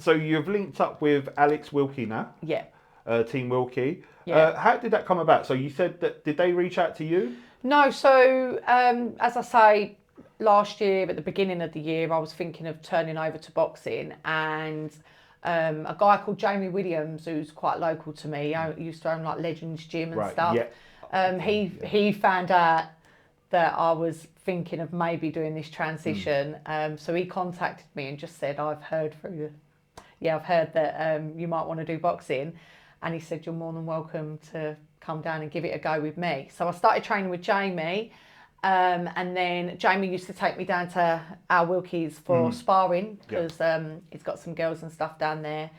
So you've linked up with Alex Wilkey now, Yeah. Team Wilkey. Yeah. How did that come about? So you said that, did they reach out to you? No, so as I say, last year, at the beginning of the year, I was thinking of turning over to boxing, and a guy called Jamie Williams, who's quite local to me, I used to own like Legends Gym and Right, stuff. yeah. He found out that I was thinking of maybe doing this transition, so he contacted me and just said, I've heard that you might want to do boxing, and he said you're more than welcome to come down and give it a go with me. So I started training with Jamie, and then Jamie used to take me down to our Wilkey's for sparring, because he's got some girls and stuff down there,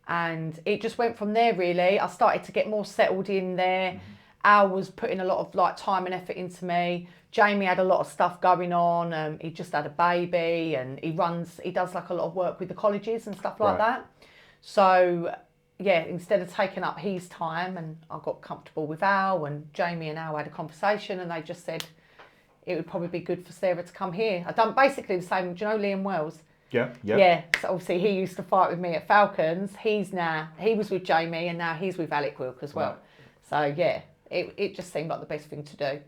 and it just went from there really. I started to get more settled in there. Al was putting a lot of like time and effort into me. Jamie had a lot of stuff going on. He just had a baby, and he does like a lot of work with the colleges and stuff like that. So yeah, instead of taking up his time, and I got comfortable with Al, and Jamie and Al had a conversation, and they just said it would probably be good for Sarah to come here. I've done basically the same. Do you know Liam Wells? Yeah. Yeah, so obviously he used to fight with me at Falcons. He was with Jamie, and now he's with Alec Wilk as well. So yeah, it just seemed like the best thing to do.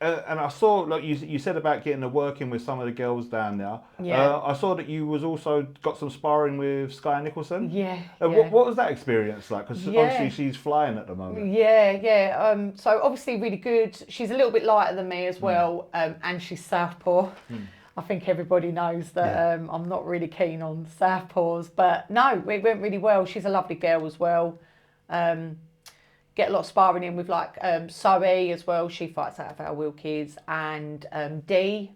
And I saw, like you said about getting to working with some of the girls down there. Yeah. I saw that you was also got some sparring with Skye Nicolson. Yeah. What was that experience like? Because obviously she's flying at the moment. Yeah. So obviously really good. She's a little bit lighter than me as well, and she's southpaw. I think everybody knows that I'm not really keen on southpaws, but no, it went really well. She's a lovely girl as well. Get a lot of sparring in with like Zoe as well. She fights out of our Wilkies, and Dee.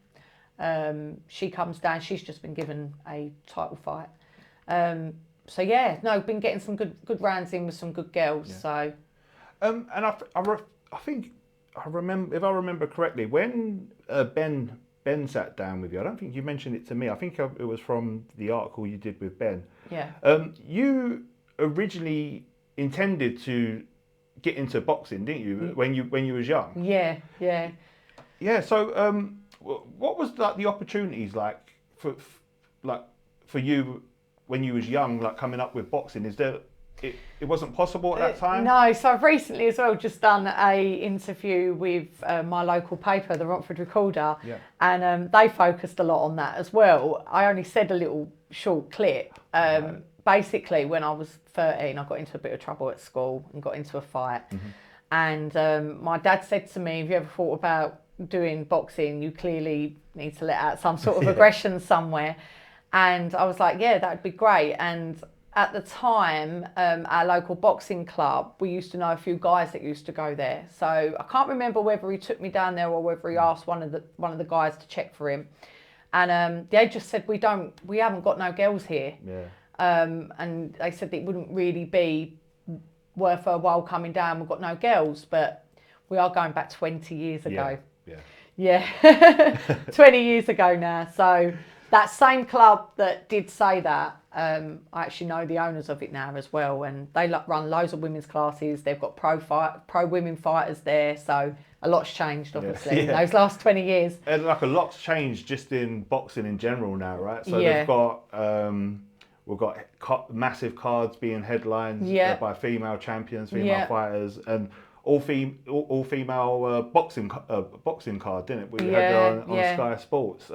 She comes down. She's just been given a title fight. So yeah, no, been getting some good rounds in with some good girls. Yeah. So. And I think I remember, if I remember correctly, when Ben sat down with you, I don't think you mentioned it to me. I think it was from the article you did with Ben. Yeah. You originally intended to get into boxing, didn't you? When you was young. Yeah. So, what was like the opportunities like for you when you was young, like coming up with boxing? Is there? It wasn't possible at that time? No, so I've recently as well just done a interview with my local paper, the Rockford Recorder, and they focused a lot on that as well. I only said a little short clip. Basically, when I was 13, I got into a bit of trouble at school and got into a fight. And my dad said to me, have you ever thought about doing boxing? You clearly need to let out some sort of aggression somewhere. And I was like, yeah, that would be great. And at the time, our local boxing club, we used to know a few guys that used to go there. So I can't remember whether he took me down there or whether he asked one of the guys to check for him. And they just said, we haven't got no girls here. Yeah. And they said it wouldn't really be worth a while coming down. We've got no girls, but we are going back 20 years ago. Yeah. 20 years ago now. So that same club that did say that, I actually know the owners of it now as well, and they run loads of women's classes. They've got pro women fighters there, so a lot's changed obviously in those last 20 years. And like a lot's changed just in boxing in general now, right? So we've got massive cards being headlined by female champions, female fighters, and all female boxing card, didn't it? We had it on Sky Sports.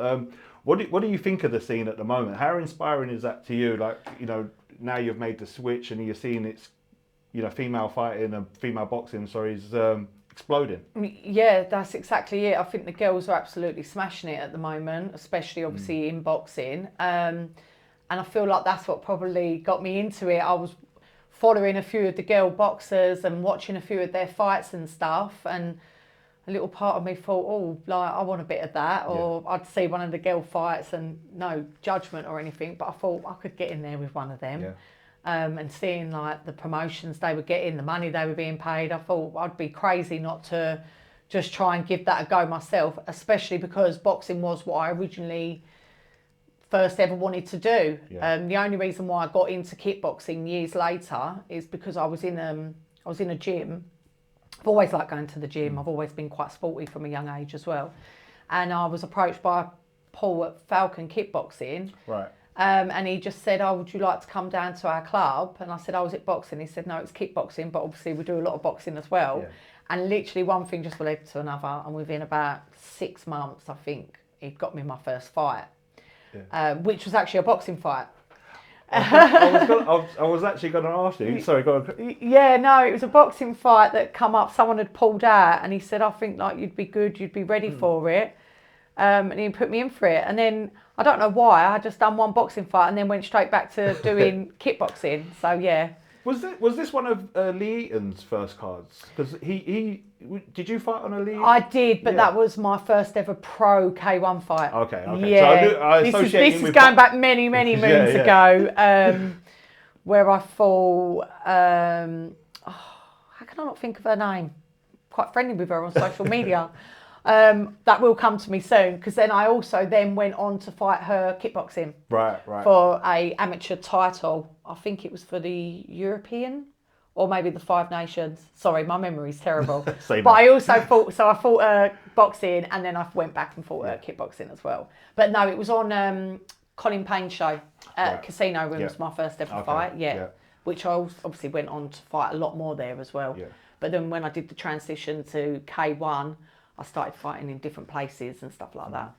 What do you think of the scene at the moment? How inspiring is that to you? Like, now you've made the switch and you're seeing it's, female fighting and female boxing, is exploding. Yeah, that's exactly it. I think the girls are absolutely smashing it at the moment, especially obviously in boxing. And I feel like that's what probably got me into it. I was following a few of the girl boxers and watching a few of their fights and stuff, and a little part of me thought, I want a bit of that. Or I'd see one of the girl fights, and no judgment or anything, but I thought I could get in there with one of them. Yeah. And seeing like the promotions they were getting, the money they were being paid, I thought I'd be crazy not to just try and give that a go myself, especially because boxing was what I originally first ever wanted to do. The only reason why I got into kickboxing years later is because I was in a gym. I've always liked going to the gym. I've always been quite sporty from a young age as well. And I was approached by Paul at Falcon Kickboxing. Right. And he just said, "Oh, would you like to come down to our club?" And I said, "Oh, is it boxing?" He said, "No, it's kickboxing, but obviously we do a lot of boxing as well." Yeah. And literally one thing just led to another, and within about 6 months, I think, he got me my first fight, which was actually a boxing fight. I was actually going to ask you. Sorry, go on. Yeah, no, it was a boxing fight that come up. Someone had pulled out, and he said, "I think like you'd be good, you'd be ready for it." And he put me in for it, and then I don't know why I just done one boxing fight and then went straight back to doing kickboxing. So yeah. Was this one of Lee Eaton's first cards? Because he did you fight on a Lee? I did, but that was my first ever pro K1 fight. Okay. Yeah. So I this is going back many moons ago, where I fought. How can I not think of her name? Quite friendly with her on social media. That will come to me soon, because then I also then went on to fight her kickboxing. Right. For a amateur title. I think it was for the European or maybe the Five Nations. Sorry, my memory's terrible. But I also fought boxing, and then I went back and fought kickboxing as well. But no, it was on Colin Payne's show at Casino Room. Was my first ever fight. Yeah. Which I obviously went on to fight a lot more there as well. Yeah. But then when I did the transition to K1, I started fighting in different places and stuff like that.